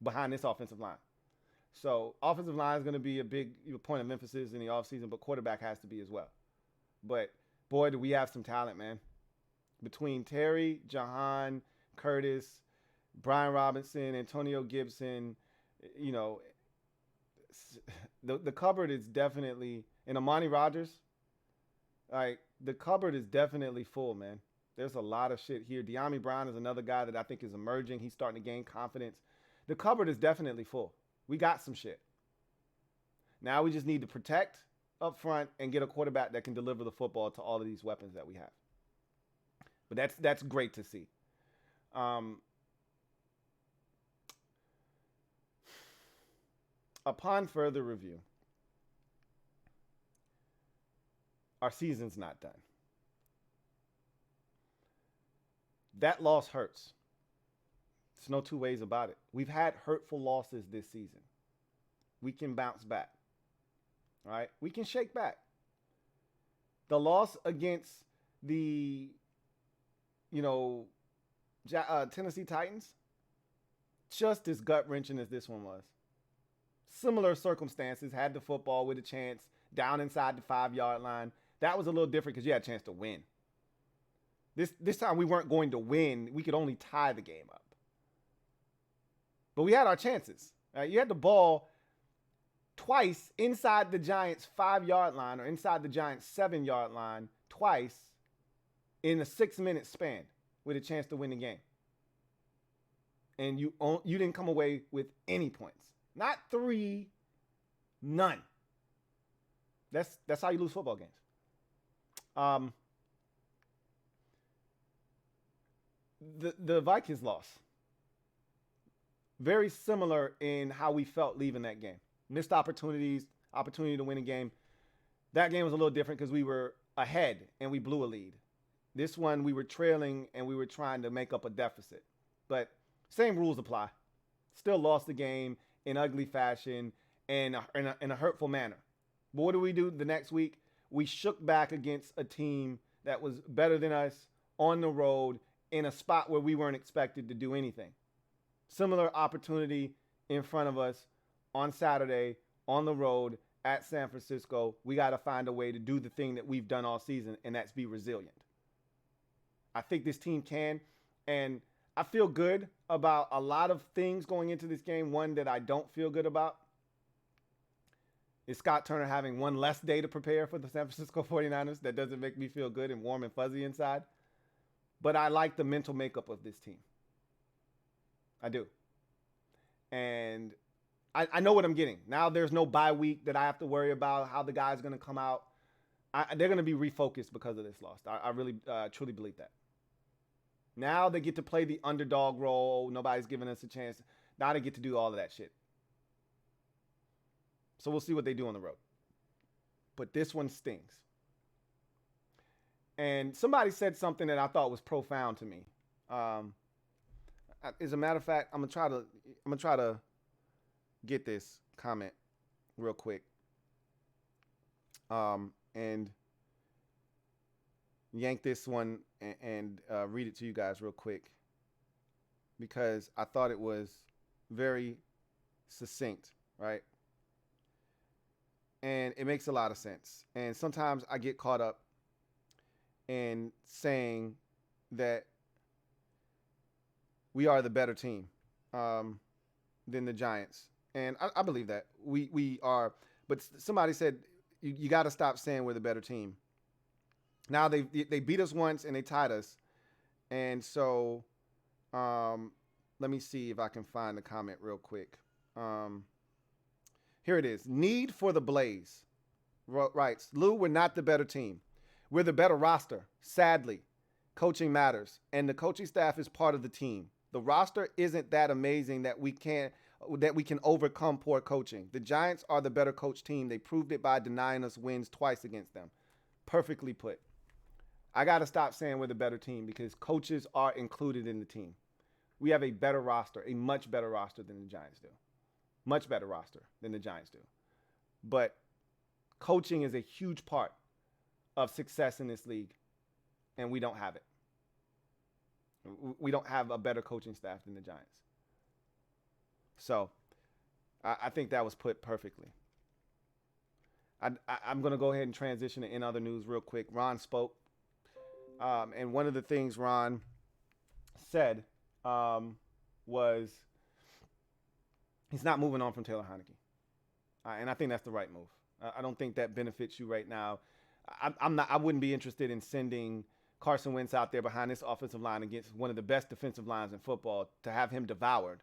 behind this offensive line. So offensive line is going to be a big point of emphasis in the offseason, but quarterback has to be as well. But boy, do we have some talent, man. Between Terry, Jahan, Curtis, Brian Robinson, Antonio Gibson, the cupboard is definitely, and Amani Rodgers, like the cupboard is definitely full, man. There's a lot of shit here. De'Ami Brown is another guy that I think is emerging. He's starting to gain confidence. The cupboard is definitely full. We got some shit. Now we just need to protect up front and get a quarterback that can deliver the football to all of these weapons that we have. But that's great to see. Upon further review, our season's not done. That loss hurts. There's no two ways about it. We've had hurtful losses this season. We can bounce back. All right? We can shake back. The loss against the Tennessee Titans, just as gut-wrenching as this one was. Similar circumstances, had the football with a chance, down inside the 5-yard line. That was a little different because you had a chance to win. This time we weren't going to win. We could only tie the game up. But we had our chances. Right? You had the ball twice inside the Giants' 5-yard line or inside the Giants' 7-yard line twice in a 6-minute span with a chance to win the game. And you didn't come away with any points. Not 3, none. That's how you lose football games. The Vikings loss. Very similar in how we felt leaving that game. Missed opportunity to win a game. That game was a little different because we were ahead and we blew a lead. This one we were trailing and we were trying to make up a deficit. But same rules apply. Still lost the game in ugly fashion and in a hurtful manner. But what do we do the next week? We shook back against a team that was better than us on the road in a spot where we weren't expected to do anything. Similar opportunity in front of us on Saturday on the road at San Francisco. We got to find a way to do the thing that we've done all season, and that's be resilient. I think this team can, and I feel good about a lot of things going into this game. One that I don't feel good about is Scott Turner having one less day to prepare for the San Francisco 49ers. That doesn't make me feel good and warm and fuzzy inside. But I like the mental makeup of this team. I do. And I know what I'm getting. Now there's no bye week that I have to worry about how the guy's going to come out. They're going to be refocused because of this loss. I really, truly believe that. Now they get to play the underdog role. Nobody's giving us a chance. Now they get to do all of that shit. So we'll see what they do on the road. But this one stings. And somebody said something that I thought was profound to me. As a matter of fact, I'm gonna try to get this comment real quick. And yank this one and read it to you guys real quick because I thought it was very succinct, right? And it makes a lot of sense. And sometimes I get caught up in saying that we are the better team than the Giants. And I believe that. We are. But somebody said, you got to stop saying we're the better team. Now they beat us once and they tied us. And so let me see if I can find the comment real quick. Here it is. Need for the Blaze writes, Lou, we're not the better team. We're the better roster. Sadly, coaching matters, and the coaching staff is part of the team. The roster isn't that amazing that we can overcome poor coaching. The Giants are the better coach team. They proved it by denying us wins twice against them. Perfectly put. I got to stop saying we're the better team because coaches are included in the team. We have a better roster, a much better roster than the Giants do. Much better roster than the Giants do. But coaching is a huge part of success in this league, and we don't have it. We don't have a better coaching staff than the Giants. So I think that was put perfectly. I'm going to go ahead and transition to in other news real quick. Ron spoke, and one of the things Ron said was he's not moving on from Taylor Heinecke. And I think that's the right move. I don't think that benefits you right now. I wouldn't be interested in sending Carson Wentz out there behind this offensive line against one of the best defensive lines in football to have him devoured.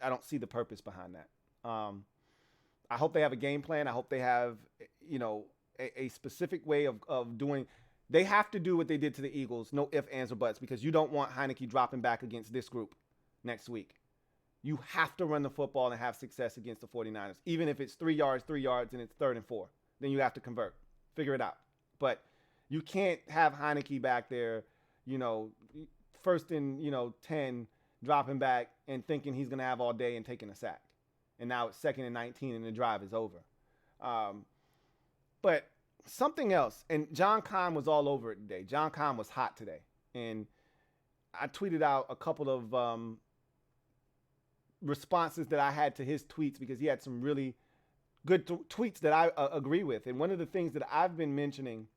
I don't see the purpose behind that. I hope they have a game plan. I hope they have, a specific way of doing. They have to do what they did to the Eagles. No ifs, ands, or buts, because you don't want Heinecke dropping back against this group next week. You have to run the football and have success against the 49ers. Even if it's 3 yards, and it's 3rd and 4. Then you have to convert. Figure it out. But you can't have Heinecke back there, 1st and, 10, dropping back and thinking he's going to have all day and taking a sack. And now it's 2nd and 19 and the drive is over. But something else, and John Kahn was all over it today. John Kahn was hot today. And I tweeted out a couple of responses that I had to his tweets because he had some really good tweets that I agree with. And one of the things that I've been mentioning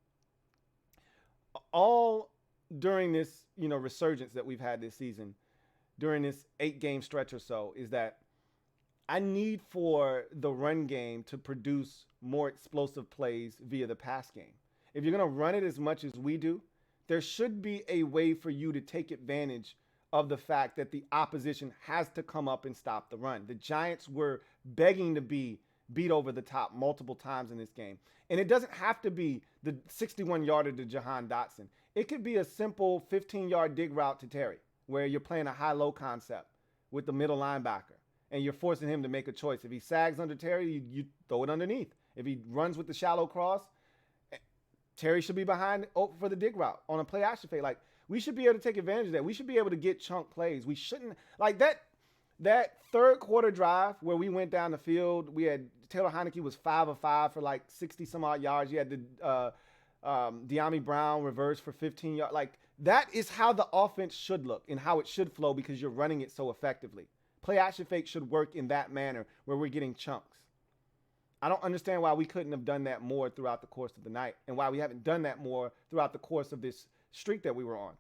all during this, resurgence that we've had this season, during this 8-game stretch or so, is that I need for the run game to produce more explosive plays via the pass game. If you're going to run it as much as we do, there should be a way for you to take advantage of the fact that the opposition has to come up and stop the run. The Giants were begging to be beat over the top multiple times in this game. And it doesn't have to be the 61-yarder to Jahan Dotson. It could be a simple 15-yard dig route to Terry, where you're playing a high-low concept with the middle linebacker, and you're forcing him to make a choice. If he sags under Terry, you throw it underneath. If he runs with the shallow cross, Terry should be behind for the dig route on a play action fake. Like, we should be able to take advantage of that. We should be able to get chunk plays. We shouldn't, like that third quarter drive where we went down the field. We had Taylor Heinecke was 5 of 5 for like 60 some odd yards. You had the De'Ami Brown reverse for 15 yards. Like, that is how the offense should look and how it should flow because you're running it so effectively. Play action fake should work in that manner where we're getting chunks. I don't understand why we couldn't have done that more throughout the course of the night and why we haven't done that more throughout the course of this streak that we were on.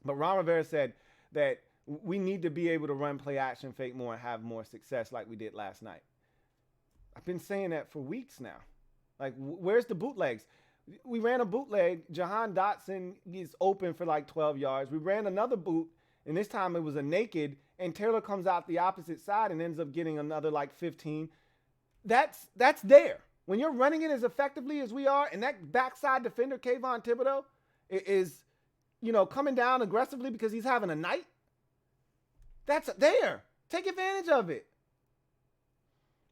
But Ron Rivera said that we need to be able to run play action fake more and have more success like we did last night. I've been saying that for weeks now. Like, where's the bootlegs? We ran a bootleg. Jahan Dotson is open for like 12 yards. We ran another boot, and this time it was a naked, and Taylor comes out the opposite side and ends up getting another like 15. That's there. When you're running it as effectively as we are, and that backside defender, Kayvon Thibodeau, is, coming down aggressively because he's having a night, that's there. Take advantage of it.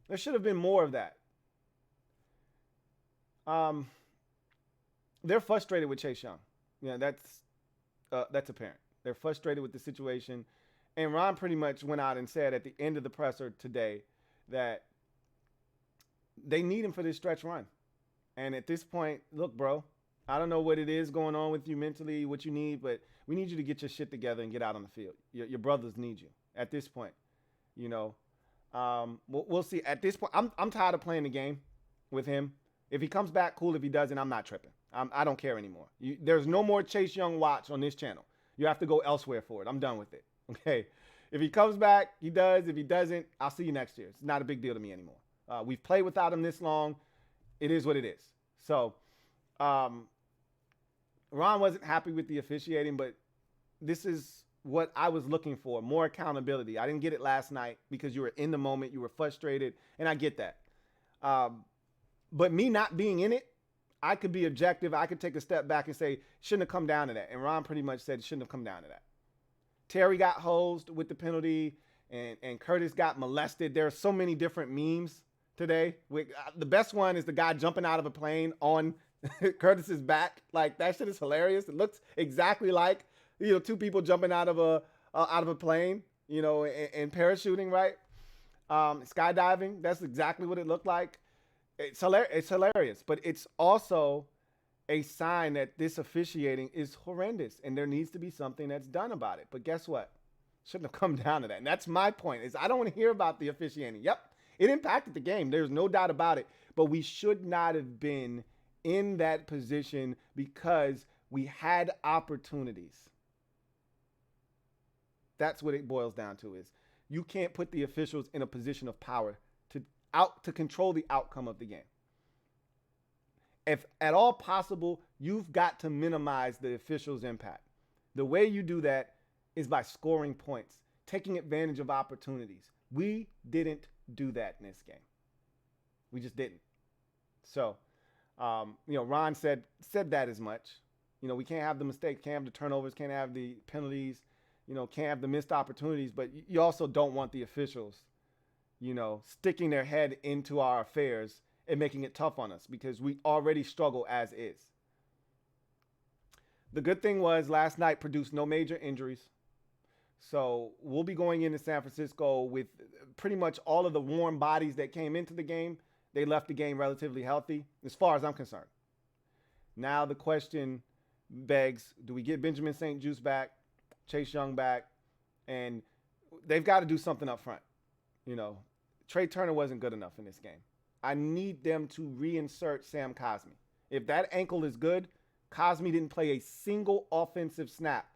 There should have been more of that. They're frustrated with Chase Young. That's apparent. They're frustrated with the situation. And Ron pretty much went out and said at the end of the presser today that they need him for this stretch run. And at this point, look, bro, I don't know what it is going on with you mentally, what you need, but we need you to get your shit together and get out on the field. Your brothers need you at this point. We'll see. At this point, I'm tired of playing the game with him. If he comes back, cool. If he doesn't, I'm not tripping. I don't care anymore. There's no more Chase Young watch on this channel. You have to go elsewhere for it. I'm done with it. Okay. If he comes back, he does. If he doesn't, I'll see you next year. It's not a big deal to me anymore. We've played without him this long. It is what it is. So, Ron wasn't happy with the officiating, but this is what I was looking for, more accountability. I didn't get it last night because you were in the moment, you were frustrated, and I get that. But me not being in it, I could be objective. I could take a step back and say, shouldn't have come down to that. And Ron pretty much said, shouldn't have come down to that. Terry got hosed with the penalty, and Curtis got molested. There are so many different memes today. The best one is the guy jumping out of a plane on Curtis's back. Like, that shit is hilarious. It looks exactly like, two people jumping out of a plane, and parachuting, right? Skydiving. That's exactly what it looked like. It's hilarious, but it's also a sign that this officiating is horrendous, and there needs to be something that's done about it. But guess what? Shouldn't have come down to that. And that's my point, is I don't want to hear about the officiating. Yep, it impacted the game. There's no doubt about it. But we should not have been in that position because we had opportunities. That's what it boils down to, is you can't put the officials in a position of power to control the outcome of the game. If at all possible, you've got to minimize the officials' impact. The way you do that is by scoring points, taking advantage of opportunities. We didn't do that in this game. We just didn't. So, Ron said that as much. We can't have the mistakes, can't have the turnovers, can't have the penalties, can't have the missed opportunities, but you also don't want the officials, sticking their head into our affairs and making it tough on us, because we already struggle as is. The good thing was last night produced no major injuries. So we'll be going into San Francisco with pretty much all of the warm bodies that came into the game. They left the game relatively healthy, as far as I'm concerned. Now the question begs, do we get Benjamin St. Juste back, Chase Young back? And they've got to do something up front. Trey Turner wasn't good enough in this game. I need them to reinsert Sam Cosmi. If that ankle is good, Cosmi didn't play a single offensive snap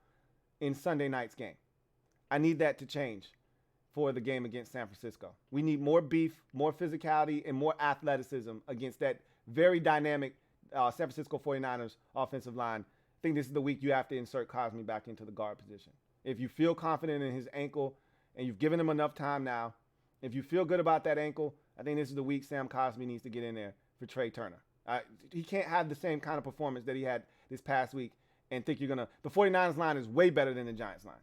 in Sunday night's game. I need that to change for the game against San Francisco. We need more beef, more physicality, and more athleticism against that very dynamic San Francisco 49ers offensive line. I think this is the week you have to insert Cosmi back into the guard position. If you feel confident in his ankle and you've given him enough time now, if you feel good about that ankle, I think this is the week Sam Cosmi needs to get in there for Trey Turner. He can't have the same kind of performance that he had this past week and think you're going to – the 49ers line is way better than the Giants line.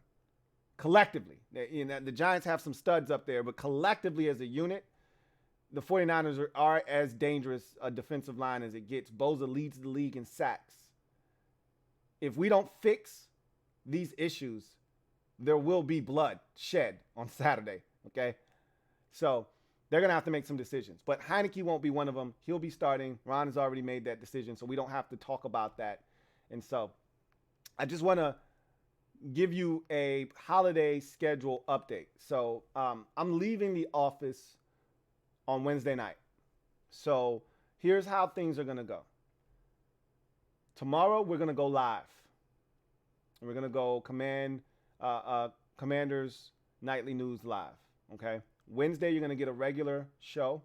Collectively. The Giants have some studs up there, but collectively as a unit, the 49ers are as dangerous a defensive line as it gets. Bosa leads the league in sacks. If we don't fix these issues, there will be blood shed on Saturday, okay? So they're going to have to make some decisions. But Heinecke won't be one of them. He'll be starting. Ron has already made that decision, so we don't have to talk about that. And so I just want to give you a holiday schedule update. So I'm leaving the office on Wednesday night. So here's how things are going to go. Tomorrow we're going to go live. We're going to go Commanders Nightly News live, okay? Wednesday, you're going to get a regular show,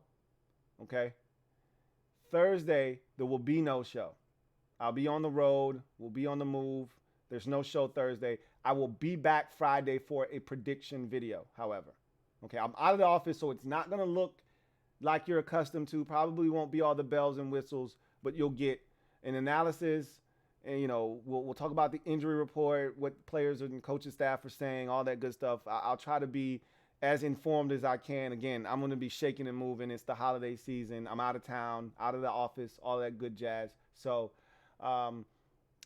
okay? Thursday, there will be no show. I'll be on the road. We'll be on the move. There's no show Thursday. I will be back Friday for a prediction video, however. Okay, I'm out of the office, so it's not going to look like you're accustomed to. Probably won't be all the bells and whistles, but you'll get an analysis, and, we'll talk about the injury report, what players and coaching staff are saying, all that good stuff. I'll try to be as informed as I can. Again, I'm going to be shaking and moving. It's the holiday season. I'm out of town, out of the office, all that good jazz. So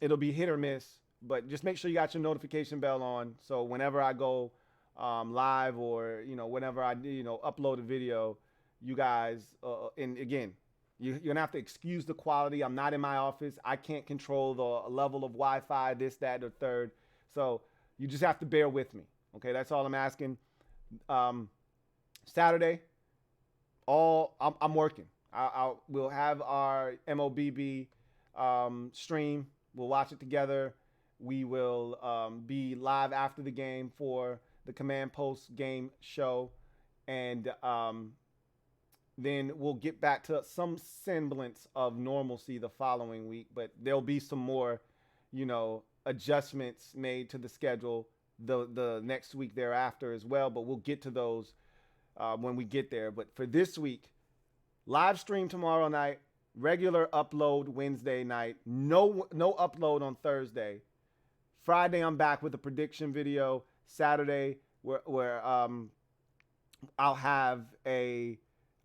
it'll be hit or miss, but just make sure you got your notification bell on. So whenever I go live or, whenever I, upload a video, you guys, and again, you're going to have to excuse the quality. I'm not in my office. I can't control the level of Wi-Fi, this, that, or third. So you just have to bear with me. Okay, that's all I'm asking. Saturday, I'm working. We'll have our MOBB stream. We'll watch it together. We will be live after the game for the Command Post game show. And then we'll get back to some semblance of normalcy the following week. But there'll be some more, adjustments made to the schedule the next week thereafter as well. But we'll get to those when we get there. But for this week, live stream tomorrow night, regular upload Wednesday night, no upload on Thursday. Friday, I'm back with a prediction video. Saturday, where I'll have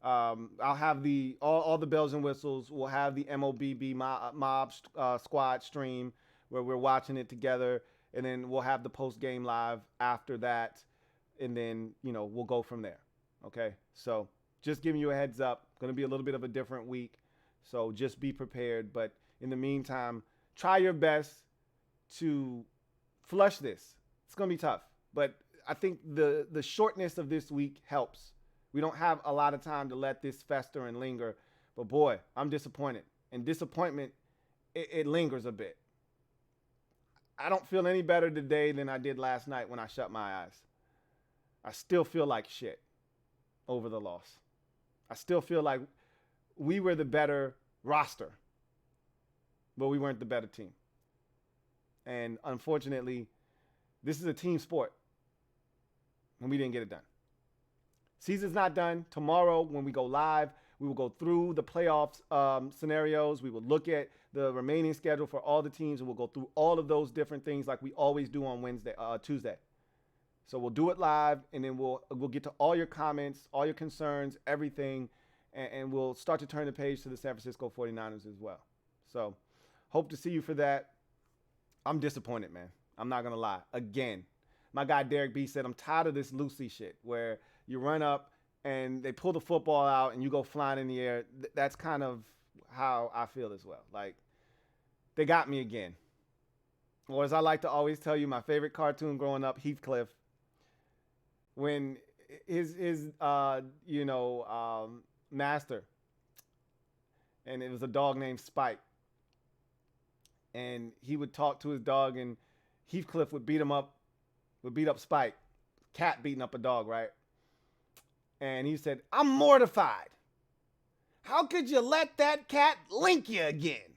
all the bells and whistles. We'll have the MOBB Mob Squad stream where we're watching it together, and then we'll have the post game live after that, and then we'll go from there. Okay, so just giving you a heads up. Going to be a little bit of a different week, so just be prepared. But in the meantime, try your best to flush this. It's going to be tough, but I think the shortness of this week helps. We don't have a lot of time to let this fester and linger, but boy, I'm disappointed. And disappointment, it lingers a bit. I don't feel any better today than I did last night when I shut my eyes. I still feel like shit over the loss. I still feel like we were the better roster, but we weren't the better team. And unfortunately, this is a team sport, and we didn't get it done. Season's not done. Tomorrow, when we go live, we will go through the playoffs scenarios. We will look at the remaining schedule for all the teams, and we'll go through all of those different things like we always do on Tuesday. So we'll do it live, and then we'll get to all your comments, all your concerns, everything, and we'll start to turn the page to the San Francisco 49ers as well. So hope to see you for that. I'm disappointed, man. I'm not going to lie. Again, my guy Derek B said, I'm tired of this Lucy shit where you run up and they pull the football out and you go flying in the air. That's kind of how I feel as well. Like, they got me again. Or as I like to always tell you, my favorite cartoon growing up, Heathcliff, when his master, and it was a dog named Spike, and he would talk to his dog, and Heathcliff would beat up Spike. Cat beating up a dog, right? And he said, I'm mortified. How could you let that cat link you again?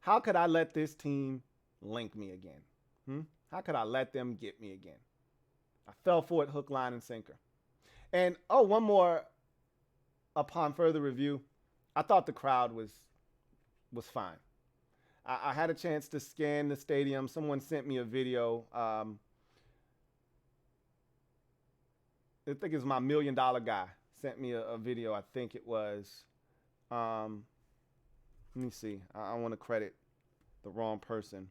How could I let this team link me again? How could I let them get me again? I fell for it hook, line, and sinker. And, one more upon further review. I thought the crowd was fine. I had a chance to scan the stadium. Someone sent me a video. I think it was my $1 million guy sent me a video. I think it was. Let me see. I want to credit the wrong person.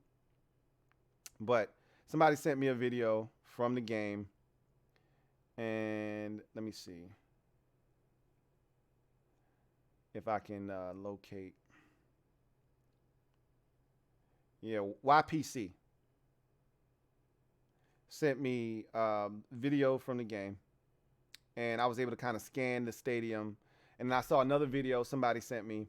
But somebody sent me a video from the game. And let me see if I can locate. Yeah, YPC sent me video from the game, and I was able to kind of scan the stadium, and I saw another video somebody sent me,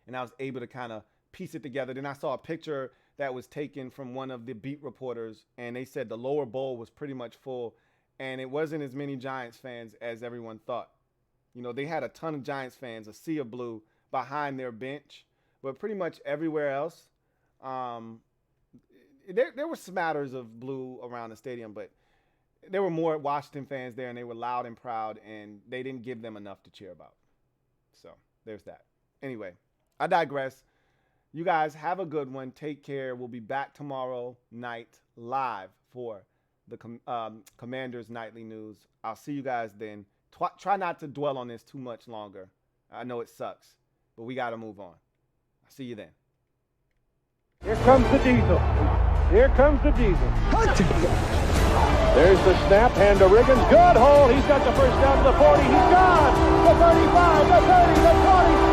and I was able to kind of piece it together. Then I saw a picture that was taken from one of the beat reporters, and they said the lower bowl was pretty much full, and it wasn't as many Giants fans as everyone thought. They had a ton of Giants fans, a sea of blue behind their bench, but pretty much everywhere else, there were smatters of blue around the stadium, but there were more Washington fans there, and they were loud and proud, and they didn't give them enough to cheer about. So there's that. Anyway, I digress. You guys have a good one. Take care. We'll be back tomorrow night live for the Commanders Nightly News. I'll see you guys then. Try not to dwell on this too much longer. I know it sucks, but we got to move on. I'll see you then. Here comes the diesel. Here comes the diesel. There's the snap, hand to Riggins. Good hold. He's got the first down to the 40. He's gone. The 35, the 30, the 20.